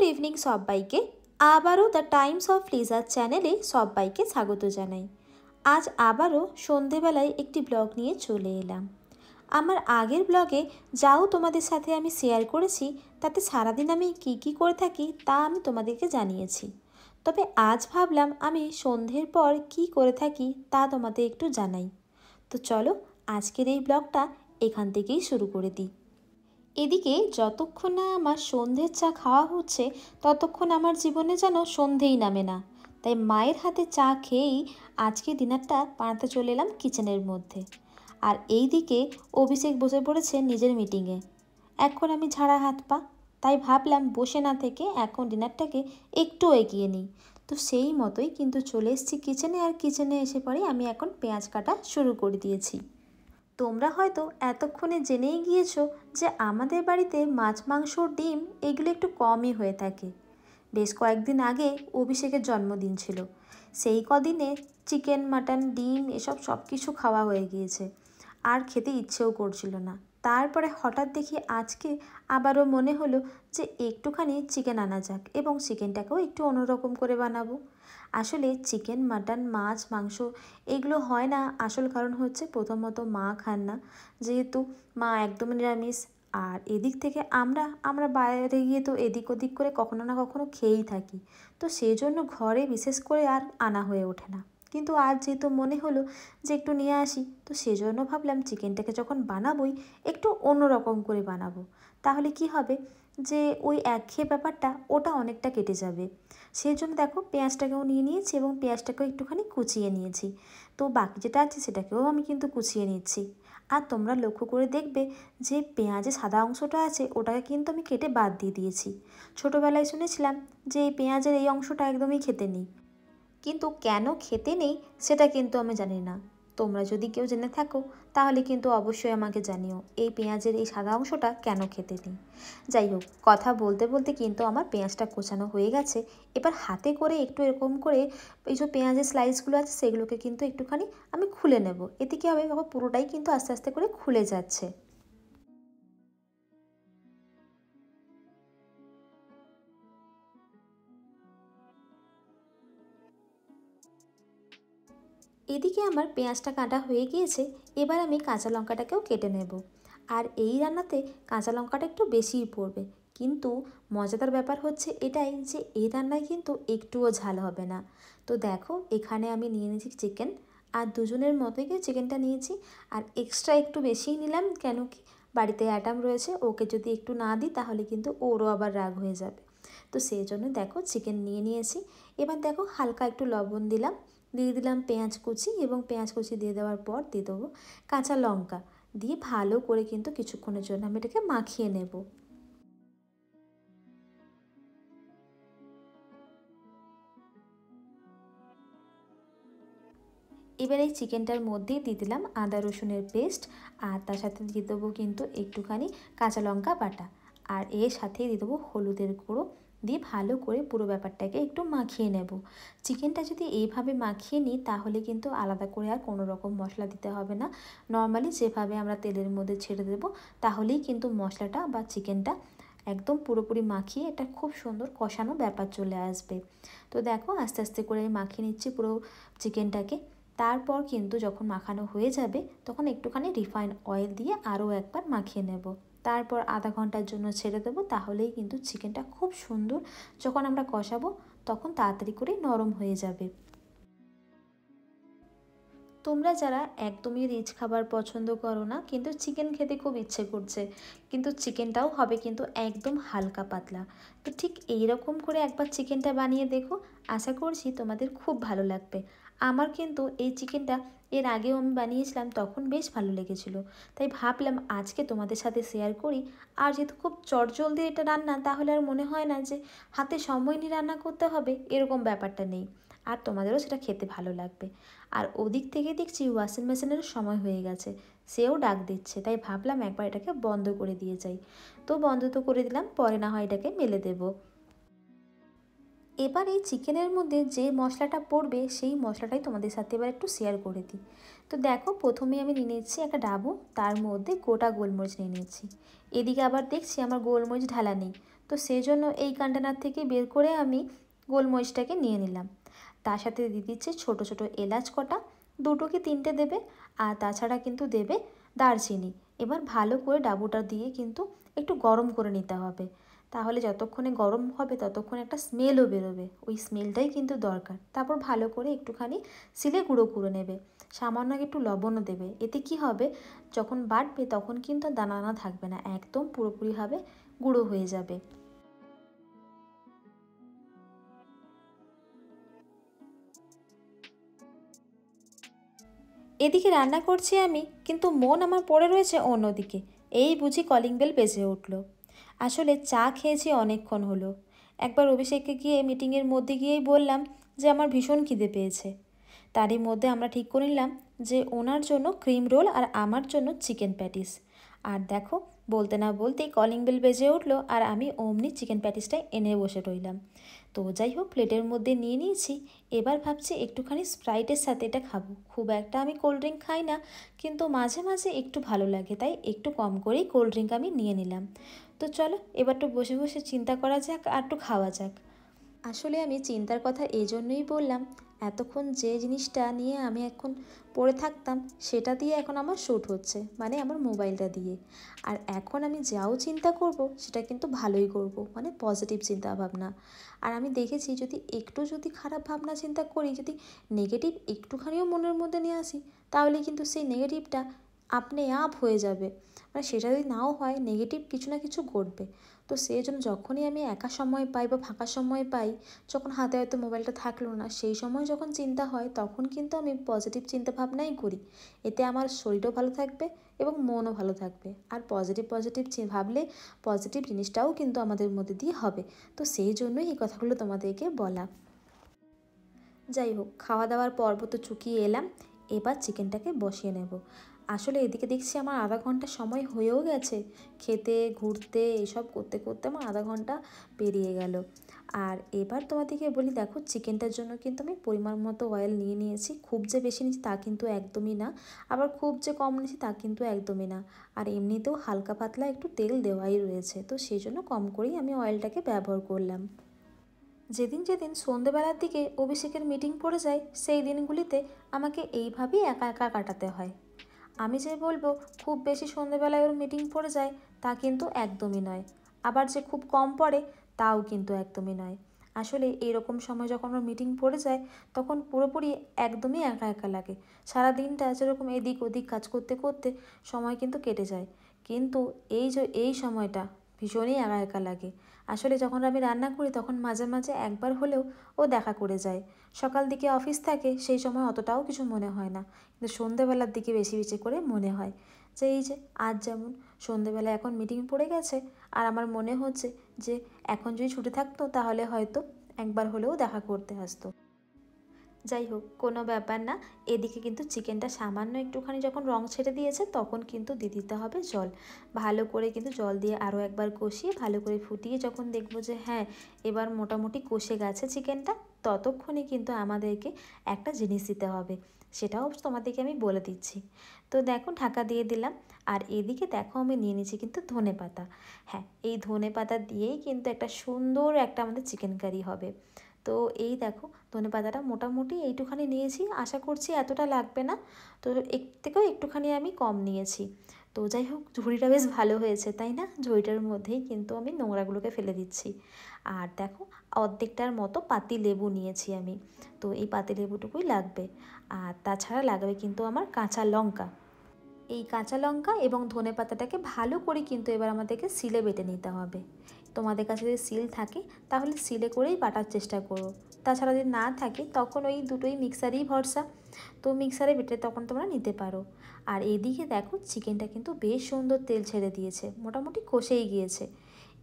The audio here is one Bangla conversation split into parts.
গুড ইভিনিং সবাইকে। আবারও দ্য টাইমস অফ লিজার চ্যানেলে সবাইকে স্বাগত জানাই। আজ আবারও সন্ধেবেলায় একটি ব্লগ নিয়ে চলে এলাম। আমার আগের ব্লগে যাও তোমাদের সাথে আমি শেয়ার করেছি, তাতে সারাদিন আমি কি করে থাকি তা আমি তোমাদেরকে জানিয়েছি। তবে আজ ভাবলাম আমি সন্ধ্যের পর কি করে থাকি তা তোমাদের একটু জানাই। তো চলো আজকের এই ব্লগটা এখান থেকেই শুরু করে দিই। এদিকে যতক্ষণ না আমার সন্ধ্যের চা খাওয়া হচ্ছে ততক্ষণ আমার জীবনে যেন সন্ধেই নামে না। তাই মায়ের হাতে চা খেয়েই আজকে ডিনারটা বানাতে চলে এলাম কিচেনের মধ্যে। আর এই দিকে অভিষেক বসে পড়েছে নিজের মিটিংয়ে। এখন আমি ঝাড়া হাত পা, তাই ভাবলাম বসে না থেকে এখন ডিনারটাকে একটু এগিয়ে নিই। তো সেই মতোই কিন্তু চলে এসেছি কিচেনে, আর কিচেনে এসে পরে আমি এখন পেঁয়াজ কাটা শুরু করে দিয়েছি। তোমরা হয়তো এতক্ষণে জেনেই গিয়েছো যে আমাদের বাড়িতে মাছ, মাংস, ডিম এগুলো একটু কমই হয়ে থাকে। বেশ কয়েকদিন আগে অভিষেকের জন্মদিন ছিল, সেই কদিনে চিকেন, মাটন, ডিম এসব সব কিছু খাওয়া হয়ে গিয়েছে, আর খেতে ইচ্ছেও করছিল না। তারপরে হঠাৎ দেখি আজকে আবারও মনে হলো যে একটুখানি চিকেন আনা যাক এবং চিকেনটাকেও একটু অন্যরকম করে বানাবো। আসলে চিকেন, মাটন, মাছ, মাংস এগুলো হয় না, আসল কারণ হচ্ছে প্রথমত মা খান না, যেহেতু মা একদম নিরামিষ। আর এদিক থেকে আমরা বাইরে গিয়ে তো এদিক ওদিক করে কখনো না কখনো খেয়েই থাকি, তো সেই জন্য ঘরে বিশেষ করে আর আনা হয়ে ওঠে না। কিন্তু আজ যেহেতু মনে হলো যে একটু নিয়ে আসি, তো সেজন্য ভাবলাম চিকেনটাকে যখন বানাবোই একটু অন্যরকম করে বানাবো। তাহলে কি হবে যে ওই একঘেয়ে ব্যাপারটা ওটা অনেকটা কেটে যাবে। সেই জন্য দেখো পেঁয়াজটাকেও নিয়ে নিয়েছি এবং পেঁয়াজটাকেও একটুখানি কুচিয়ে নিয়েছি। তো বাকি যেটা আছে সেটাকেও আমি কিন্তু কুচিয়ে নিচ্ছি। আর তোমরা লক্ষ্য করে দেখবে যে পেঁয়াজের সাদা অংশটা আছে ওটাকে কিন্তু আমি কেটে বাদ দিয়ে দিয়েছি। ছোটোবেলায় শুনেছিলাম যে এই পেঁয়াজের এই অংশটা একদমই খেতে নেই, কিন্তু কেন খেতে নেই সেটা কিন্তু আমি জানি না। তোমরা যদি কেউ জেনে থাকো তাহলে কিন্তু অবশ্যই আমাকে জানিও এই পেঁয়াজের এই সাদা অংশটা কেন খেতে নেই। যাই হোক, কথা বলতে বলতে কিন্তু আমার পেঁয়াজটা কোচানো হয়ে গেছে। এবার হাতে করে একটু এরকম করে এই যে পেঁয়াজের স্লাইসগুলো আছে সেগুলোকে কিন্তু একটুখানি আমি খুলে নেব। এতে কী হবে, পুরোটাই কিন্তু আস্তে আস্তে করে খুলে যাচ্ছে। এদিকে আমার পেঁয়াজটা কাটা হয়ে গিয়েছে, এবার আমি কাঁচা লঙ্কাটাকেও কেটে নেব। আর এই রান্নাতে কাঁচা লঙ্কাটা একটু বেশিই পড়বে, কিন্তু মজাদার ব্যাপার হচ্ছে এটাই যে এই রান্নায় কিন্তু একটুও ঝাল হবে না। তো দেখো এখানে আমি নিয়ে নিয়েছি চিকেন, আর দুজনের মতোই চিকেনটা নিয়েছি। আর এক্সট্রা একটু বেশিই নিলাম, কেন কি বাড়িতে অ্যাটাম রয়েছে, ওকে যদি একটু না দিই তাহলে কিন্তু ওরও আবার রাগ হয়ে যাবে। তো সেই জন্য দেখো চিকেন নিয়ে নিয়েছি। এবার দেখো হালকা একটু লবণ দিলাম, দিয়ে দিলাম পেঁয়াজ কুচি, এবং পেঁয়াজ কুচি দিয়ে দেওয়ার পর দিয়ে দেবো কাঁচা লঙ্কা, দিয়ে ভালো করে কিন্তু কিছুক্ষণের জন্য আমি এটাকে মাখিয়ে নেব। এবার এই চিকেনটার মধ্যেই দিয়ে দিলাম আদা রসুনের পেস্ট, আর তার সাথে দিয়ে দেবো কিন্তু একটুখানি কাঁচা লঙ্কা বাটা, আর এর সাথেই দিয়ে দেবো হলুদের গুঁড়ো, দিয়ে ভালো করে পুরো ব্যাপারটাকে একটু মাখিয়ে নেব। চিকেনটা যদি এইভাবে মাখিয়ে নিই তাহলে কিন্তু আলাদা করে আর কোনো রকম মশলা দিতে হবে না। নর্মালি যেভাবে আমরা তেলের মধ্যে ছেড়ে দেবো তাহলেই কিন্তু মশলাটা বা চিকেনটা একদম পুরোপুরি মাখিয়ে এটা খুব সুন্দর কষানো ব্যাপার চলে আসবে। তো দেখো আস্তে আস্তে করে মাখিয়ে নিচ্ছি পুরো চিকেনটাকে। তারপর কিন্তু যখন মাখানো হয়ে যাবে তখন একটুখানি রিফাইন্ড অয়েল দিয়ে আরও একবার মাখিয়ে নেব। তারপর আধা ঘন্টার জন্য ছেড়ে দেবো, তাহলেই কিন্তু চিকেনটা খুব সুন্দর যখন আমরা কষাবো তখন তাড়াতাড়ি করে নরম হয়ে যাবে। তোমরা যারা একদমই রিচ খাবার পছন্দ করো না কিন্তু চিকেন খেতে খুব ইচ্ছে করছে, কিন্তু চিকেনটাও হবে কিন্তু একদম হালকা পাতলা, তো ঠিক এই রকম করে একবার চিকেনটা বানিয়ে দেখো, আশা করছি তোমাদের খুব ভালো লাগবে। আমার কিন্তু এই চিকেনটা এর আগেও আমি বানিয়েছিলাম, তখন বেশ ভালো লেগেছিল, তাই ভাবলাম আজকে তোমাদের সাথে শেয়ার করি। আর যেহেতু খুব চটজলদি এটা রান্না, তাহলে আর মনে হয় না যে হাতে সময় নিয়ে রান্না করতে হবে, এরকম ব্যাপারটা নেই, আর তোমাদেরও সেটা খেতে ভালো লাগবে। আর ওদিক থেকে দেখছি ওয়াশিং মেশিনেরও সময় হয়ে গেছে, সেও ডাক দিচ্ছে, তাই ভাবলাম একবার এটাকে বন্ধ করে দিয়ে যাই। তো বন্ধ তো করে দিলাম, পরে না হয় এটাকে মেলে দেবো। এবার এই চিকেনের মধ্যে যে মশলাটা পড়বে সেই মশলাটাই তোমাদের সাথে এবার একটু শেয়ার করে দিই। তো দেখো প্রথমেই আমি নিয়ে নিচ্ছি একটা ডাবু, তার মধ্যে গোটা গোলমরিচ নিয়ে নিচ্ছি। এদিকে আবার দেখছি আমার গোলমরিচ ঢালা নেই, তো সেই জন্য এই কন্টেনার থেকে বের করে আমি গোলমরিচটাকে নিয়ে নিলাম। তার সাথে দিয়ে দিচ্ছে ছোটো ছোটো এলাচ কটা, 2 কি 3টে দেবে, আর তাছাড়া কিন্তু দেবে দারচিনি। এবার ভালো করে ডাবুটা দিয়ে কিন্তু একটু গরম করে নিতে হবে, তাহলে যতক্ষণে গরম হবে ততক্ষণে একটা স্মেলও বেরোবে, ওই স্মেলটাই কিন্তু দরকার। তারপর ভালো করে একটুখানি সিলে গুঁড়ো করে নেবে, সামান্য একটু লবণও দেবে। এতে কি হবে, যখন বাটবে তখন কিন্তু দানা দানা থাকবে না, একদম পুরোপুরিভাবে গুঁড়ো হয়ে যাবে। এদিকে রান্না করছি আমি, কিন্তু মন আমার পড়ে রয়েছে অন্যদিকে। এই বুঝি কলিং বেল বেজে উঠল। আসলে চা খেয়েছি অনেকক্ষণ হলো। একবার অভিষেককে গিয়ে মিটিংয়ের মধ্যে গিয়েই বললাম যে আমার ভীষণ খিদে পেয়েছে। তারই মধ্যে আমরা ঠিক করে নিলাম যে ওনার জন্য ক্রিম রোল আর আমার জন্য চিকেন প্যাটিস। আর দেখো, বলতে না বলতেই কলিং বেল বেজে উঠলো আর আমি অমনি চিকেন প্যাটিসটা এনে বসে রইলাম। তো যাই হোক, প্লেটের মধ্যে নিয়ে নিয়েছি। এবার ভাবছি একটুখানি স্প্রাইটের সাথে এটা খাবো। খুব একটা আমি কোল্ড ড্রিঙ্ক খাই না, কিন্তু মাঝে মাঝে একটু ভালো লাগে, তাই একটু কম করেই কোল্ড ড্রিঙ্ক আমি নিয়ে নিলাম। তো চলো এবার একটু বসে বসে চিন্তা করা যাক আর একটু খাওয়া যাক। আসলে আমি চিন্তার কথা এই জন্যই বললাম, এতক্ষণ যে জিনিসটা নিয়ে আমি এখন পড়ে থাকতাম সেটা দিয়ে এখন আমার শ্যুট হচ্ছে, মানে আমার মোবাইলটা দিয়ে। আর এখন আমি যাও চিন্তা করব সেটা কিন্তু ভালোই করব, মানে পজিটিভ চিন্তা ভাবনা। আর আমি দেখেছি যদি খারাপ ভাবনা চিন্তা করি, যদি নেগেটিভ একটুখানিও মনের মধ্যে নিয়ে আসি, তাহলে কিন্তু সেই নেগেটিভটা আপনি আপ হয়ে যাবে। মানে সেটা যদি নাও হয়, নেগেটিভ কিছু না কিছু ঘটবে। তো সেই জন্য যখনই আমি একা সময় পাই বা ফাঁকা সময় পাই, যখন হাতে হয়তো মোবাইলটা থাকলো না, সেই সময় যখন চিন্তা হয় তখন কিন্তু আমি পজিটিভ চিন্তা ভাবনাই করি। এতে আমার শরীরও ভালো থাকবে এবং মনও ভালো থাকবে। আর পজিটিভ পজিটিভ ভাবলে পজিটিভ জিনিসটাও কিন্তু আমাদের মধ্যে দিয়ে হবে। তো সেই জন্যই এই কথাগুলো তোমাদেরকে বলা। যাই হোক, খাওয়া দাওয়ার পর্ব তো চুকিয়ে এলাম, এবার চিকেনটাকে বসিয়ে নেব। আসলে এদিকে দেখছি আমার আধা ঘন্টা সময় হয়েও গেছে, খেতে ঘুরতে এসব করতে করতে আমার আধা ঘন্টা পেরিয়ে গেল। আর এবার তোমাদেরকে বলি, দেখো চিকেনটার জন্য কিন্তু আমি পরিমাণ মতো অয়েল নিয়ে নিয়েছি। খুব যে বেশি নিয়েছি তা কিন্তু একদমই না, আবার খুব যে কম নিয়েছি তা কিন্তু একদমই না। আর এমনিতেও হালকা পাতলা একটু তেল দেওয়াই রয়েছে, তো সেই জন্য কম করেই আমি অয়েলটাকে ব্যবহার করলাম। যেদিন যেদিন সন্ধেবেলার দিকে অভিষেকের মিটিং পড়ে যায়, সেই দিনগুলিতে আমাকে এইভাবেই একা একা কাটাতে হয়। আমি যে বলবো খুব বেশি সন্ধেবেলায় ওর মিটিং পড়ে যায় তা কিন্তু একদমই নয়, আবার যে খুব কম পড়ে তাও কিন্তু একদমই নয়। আসলে এরকম সময় যখন ওর মিটিং পড়ে যায় তখন পুরোপুরি একদমই একা একা লাগে। সারা দিনটা যেরকম এদিক ওদিক কাজ করতে করতে সময় কিন্তু কেটে যায়, কিন্তু এই সময়টা ভীষণই একা একা লাগে। আসলে যখন আমি রান্না করি তখন মাঝে মাঝে একবার হলেও ও দেখা করে যায়। সকাল দিকে অফিস থাকে, সেই সময় অতটাও কিছু মনে হয় না, কিন্তু সন্ধেবেলার দিকে বেশি বেশি করে মনে হয় যে এই যে আজ যেমন সন্ধেবেলা এখন মিটিং পড়ে গেছে, আর আমার মনে হচ্ছে যে এখন যদি ছুটি থাকতো তাহলে হয়তো একবার হলেও দেখা করতে আসতো। যাই হোক, কোনো ব্যাপার না। এদিকে কিন্তু চিকেনটা সামান্য একটুখানি যখন রং ছেড়ে দিয়েছে তখন কিন্তু দিয়ে দিতে হবে জল। ভালো করে কিন্তু জল দিয়ে আরও একবার কষিয়ে ভালো করে ফুটিয়ে যখন দেখবো যে হ্যাঁ এবার মোটামুটি কষে গেছে চিকেনটা, ততক্ষণে কিন্তু আমাদেরকে একটা জিনিস দিতে হবে, সেটাও তোমাদেরকে আমি বলে দিচ্ছি। তো দেখো ঢাকা দিয়ে দিলাম। আর এদিকে দেখো আমি নিয়ে নিয়েছি কিন্তু ধনেপাতা। হ্যাঁ, এই ধনেপাতা দিয়েই কিন্তু একটা সুন্দর একটা আমাদের চিকেন কারি হবে। তো এই দেখো, ধনেপাতাটা মোটামুটি এইটুখানি নিয়েছি, আশা করছি এতটা লাগবে না। তো এর থেকেও একটুখানি আমি কম নিয়েছি। তো যাই হোক, ঝুড়িটা বেশ ভালো হয়েছে তাই না? ঝুড়িটার মধ্যেই কিন্তু আমি নোংরাগুলোকে ফেলে দিচ্ছি। আর দেখো, অর্ধেকটার মতো পাতি লেবু নিয়েছি আমি। তো এই পাতি লেবুটুকুই লাগবে। আর তাছাড়া লাগবে কিন্তু আমার কাঁচা লঙ্কা। এই কাঁচা লঙ্কা এবং ধনেপাতাটাকে ভালো করে কিন্তু এবার আমাদেরকে শিলে বেটে নিতে হবে। তোমাদের কাছে যদি শিল থাকে তাহলে শিলে করেই বাটার চেষ্টা করো, তাছাড়া যদি না থাকে তখন ওই দুটোই মিক্সারেই ভরসা। তো মিক্সারে বেটে তখন তোমরা নিতে পারো। আর এদিকে দেখো চিকেনটা কিন্তু বেশ সুন্দর তেল ছেড়ে দিয়েছে, মোটামুটি কষেই গিয়েছে।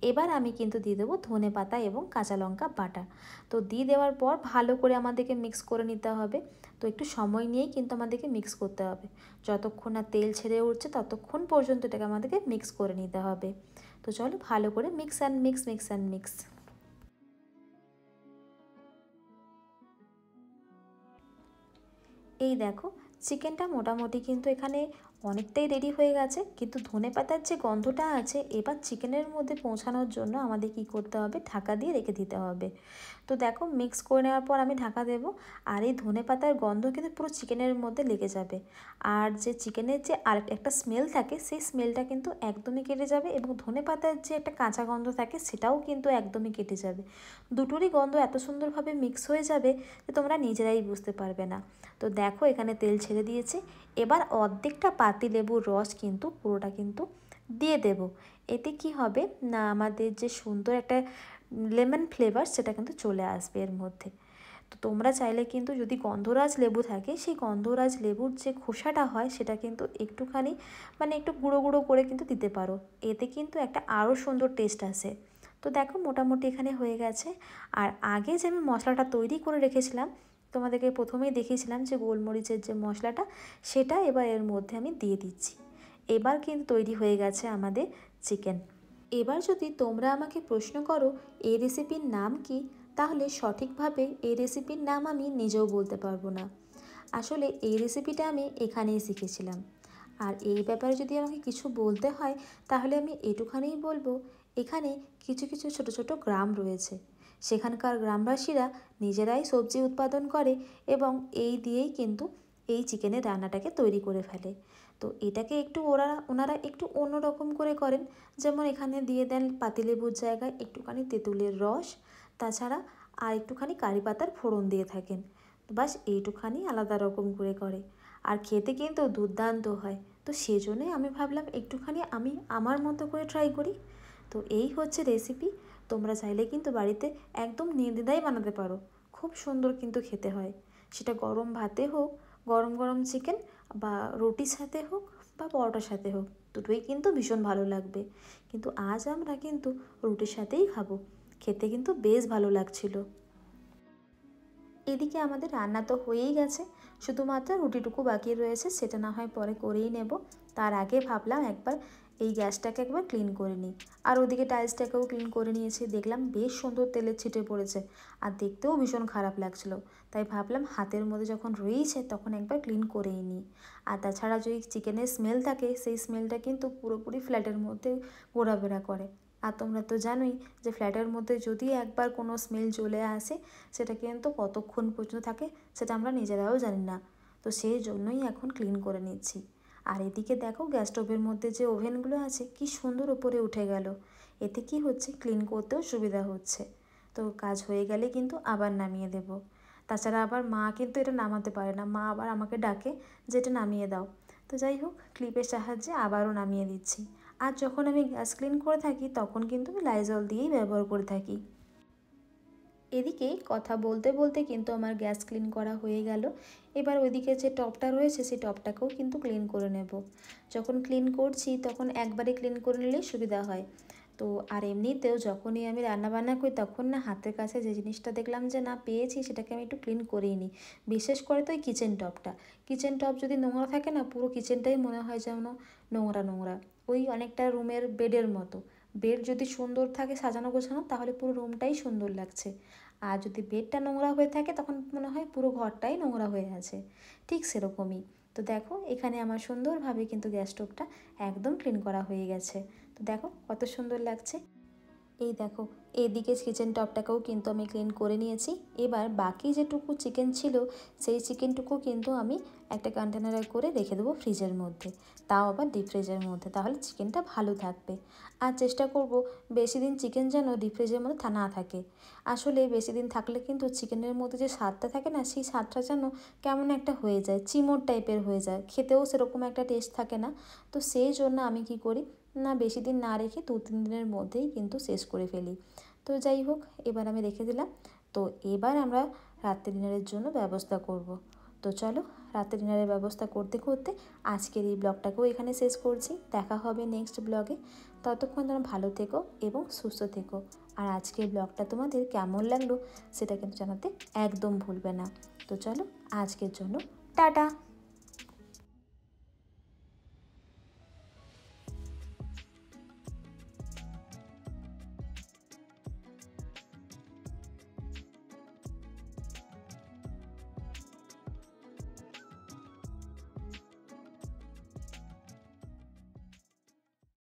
এবার আমি কিন্তু দিয়ে দেবো ধনেপাতা এবং কাঁচা লঙ্কা বাটা। তো দিয়ে দেওয়ার পর ভালো করে আমাদেরকে মিক্স করে নিতে হবে। তো একটু সময় নিয়েই কিন্তু আমাদেরকে মিক্স করতে হবে, যতক্ষণ না তেল ছেড়ে উঠছে ততক্ষণ পর্যন্ত এটাকে আমাদেরকে মিক্স করে নিতে হবে। তো চলো ভালো করে mix and mix, mix and mix. এই দেখো, চিকেনটা মোটামুটি কিন্তু এখানে অনেকটাই রেডি হয়ে গেছে, কিন্তু ধনেপাতার যে গন্ধটা আছে এবার চিকেনের মধ্যে পৌঁছানোর জন্য আমাদের কি করতে হবে, ঢাকা দিয়ে রেখে দিতে হবে। তো দেখো মিক্স করে নেওয়ার পর আমি ঢাকা দেবো, আর এই ধনেপাতার গন্ধ কিন্তু পুরো চিকেনের মধ্যে লেগে যাবে। আর যে চিকেনের যে একটা স্মেল থাকে সেই স্মেলটা কিন্তু একদমই কেটে যাবে, এবং ধনেপাতার যে একটা কাঁচা গন্ধ থাকে সেটাও কিন্তু একদমই কেটে যাবে। দুটোরই গন্ধ এত সুন্দরভাবে মিক্স হয়ে যাবে যে তোমরা নিজেরাই বুঝতে পারবে না। তো দেখো এখানে তেল ছেড়ে দিয়েছে, এবার অর্ধেকটা পাতিলেবুর রস কিন্তু পুরোটা কিন্তু দিয়ে দেব। এতে কি হবে না, আমাদের যে সুন্দর একটা লেমন ফ্লেভার সেটা কিন্তু চলে আসবে এর মধ্যে। তো তোমরা চাইলে কিন্তু যদি গন্ধরাজ লেবু থাকে সেই গন্ধরাজ লেবুর যে খোসাটা হয় সেটা কিন্তু একটুখানি একটু গুঁড়ো গুঁড়ো করে কিন্তু দিতে পারো, এতে কিন্তু একটা আরও সুন্দর টেস্ট আসে। তো দেখো মোটামুটি এখানে হয়ে গেছে। আর আগে যে আমি মশলাটা তৈরি করে রেখেছিলাম, তোমাদেরকে প্রথমেই দেখিয়েছিলাম যে গোলমরিচের যে মশলাটা, সেটা এবার এর মধ্যে আমি দিয়ে দিচ্ছি। এবার কিন্তু তৈরি হয়ে গেছে আমাদের চিকেন। এবার যদি তোমরা আমাকে প্রশ্ন করো এই রেসিপির নাম কি, তাহলে সঠিকভাবে এই রেসিপির নাম আমি নিজেও বলতে পারবো না। আসলে এই রেসিপিটা আমি এখানেই শিখেছিলাম। আর এই ব্যাপারে যদি আমাকে কিছু বলতে হয় তাহলে আমি এটুখানেই বলবো, এখানে কিছু কিছু ছোট ছোট গ্রাম রয়েছে, সেখানকার গ্রামবাসীরা নিজেরাই সবজি উৎপাদন করে এবং এই দিয়েই কিন্তু এই চিকেনের রান্নাটাকে তৈরি করে ফেলে। তো এটাকে একটু ওনারা একটু অন্যরকম করে করেন। যেমন এখানে দিয়ে দেন পাতিলেবুর জায়গায় একটুখানি তেঁতুলের রস, তাছাড়া আর একটুখানি কারি পাতার ফোড়ন দিয়ে থাকেন। বাস এইটুখানি আলাদা রকম করে করে, আর খেতে কিন্তু দুর্দান্ত হয়। তো সেজন্যই আমি ভাবলাম একটুখানি আমি আমার মতো করে ট্রাই করি। তো এই হচ্ছে রেসিপি। তোমরা চাইলে কিন্তু বাড়িতে একদম নির্দ্বিধায় বানাতে পারো, খুব সুন্দর কিন্তু খেতে হয়। সেটা গরম ভাতে হোক, গরম গরম চিকেন, বা রুটির সাথে হোক, বা পরোটার সাথে হোক, দুটোই কিন্তু ভীষণ ভালো লাগবে। কিন্তু আজ আমরা কিন্তু রুটির সাথেই খাবো, খেতে কিন্তু বেশ ভালো লাগছিল। এদিকে আমাদের রান্না তো হয়েই গেছে, শুধুমাত্র রুটিটুকু বাকি রয়েছে, সেটা না হয় পরে করেই নেব। তার আগে ভাবলাম একবার এই গ্যাসটাকে একবার ক্লিন করে নিই। আর ওদিকে টাইলসটাকেও ক্লিন করে নিয়েছি, দেখলাম বেশ সুন্দর তেলের ছিটে পড়েছে, আর দেখতেও ভীষণ খারাপ লাগছিল। তাই ভাবলাম হাতের মধ্যে যখন রয়েছে তখন একবার ক্লিন করেই নিই। আর তাছাড়া যদি চিকেনের স্মেল থাকে সেই স্মেলটা কিন্তু পুরোপুরি ফ্ল্যাটের মধ্যে ঘোরাফেরা করে। আর তোমরা তো জানোই যে ফ্ল্যাটের মধ্যে যদি একবার কোনো স্মেল চলে আসে সেটা কিন্তু কতক্ষণ পর্যন্ত থাকে সেটা আমরা নিজেরাও জানি না। তো সেই জন্যই এখন ক্লিন করে নিচ্ছি। আর এদিকে দেখো গ্যাস স্টোভের মধ্যে যে ওভেনগুলো আছে কি সুন্দর উপরে উঠে গেল, এতে কি হচ্ছে ক্লিন করতেও সুবিধা হচ্ছে। তো কাজ হয়ে গেলে কিন্তু আবার নামিয়ে দেব। তাছাড়া আবার মা কিন্তু এটা নামাতে পারে না, মা আবার আমাকে ডাকে যে এটা নামিয়ে দাও। তো যাই হোক ক্লিপের সাহায্যে আবারও নামিয়ে দিচ্ছি। আর যখন আমি গ্যাস ক্লিন করে থাকি তখন কিন্তু আমি লাইজল দিয়েই ব্যবহার করে থাকি। এদিকে কথা বলতে বলতে কিন্তু আমার গ্যাস ক্লিন করা হয়ে গেল। এবার ওইদিকে যে টপটা রয়েছে সেই টপটাকেও কিন্তু ক্লিন করে নেব। যখন ক্লিন করছি তখন একবারে ক্লিন করে নিলেই সুবিধা হয়। তো আর এমনিতেও যখনই আমি রান্নাবান্না করি তখন না হাতের কাছে যে জিনিসটা দেখলাম যে না পেয়েছি সেটাকে আমি একটু ক্লিন করেই নিই। বিশেষ করে তো ওই কিচেন টপ যদি নোংরা থাকে না, পুরো কিচেনটাই মনে হয় যেন নোংরা নোংরা, ওই অনেকটা রুমের বেডের মতো। বেড যদি সুন্দর থাকে সাজানো গোছানো তাহলে পুরো রুমটাই সুন্দর লাগছে, আর যদি বেডটা নোংরা হয়ে থাকে তখন মনে হয় পুরো ঘরটাই নোংরা হয়ে আছে। ঠিক সেরকমই। তো দেখো এখানে আমার সুন্দরভাবে কিন্তু গ্যাস স্টোভটা একদম ক্লিন করা হয়ে গেছে। তো দেখো কত সুন্দর লাগছে। এই দেখো এদিকে কিচেন টপটাকেও কিন্তু আমি ক্লিন করে নিয়েছি। এবার বাকি যেটুকু চিকেন ছিল সেই চিকেনটুকু কিন্তু আমি একটা কন্টেনারে করে রেখে দেবো ফ্রিজের মধ্যে, তাও আবার ডিপ ফ্রিজের মধ্যে, তাহলে চিকেনটা ভালো থাকবে। আর চেষ্টা করব বেশি দিন চিকেন যেন ডিপ ফ্রিজের মধ্যে না থাকে। আসলে বেশি দিন থাকলে কিন্তু চিকেনের মধ্যে যে স্বাদটা থাকে না, সেই স্বাদটা যেন কেমন একটা হয়ে যায়, চিমড় টাইপের হয়ে যায়, খেতেও সেরকম একটা টেস্ট থাকে না। তো সেই জন্য আমি কি করি না, বেশি দিন না রেখে 2-3 দিনের মধ্যেই কিন্তু শেষ করে ফেলি। তো যাই হোক এবার আমি রেখে দিলাম। তো এবার আমরা রাত্রি ডিনারের জন্য ব্যবস্থা করব। তো চলো রাত্রি ডিনারের ব্যবস্থা করতে করতে আজকের এই ব্লগটাকেও এখানে শেষ করছি। দেখা হবে নেক্সট ব্লগে। ততক্ষণ তোমরা ভালো থেকো এবং সুস্থ থেকো। আর আজকের ব্লগটা তোমাদের কেমন লাগলো সেটা কিন্তু জানাতে একদম ভুলবে না। তো চলো আজকের জন্য টাটা।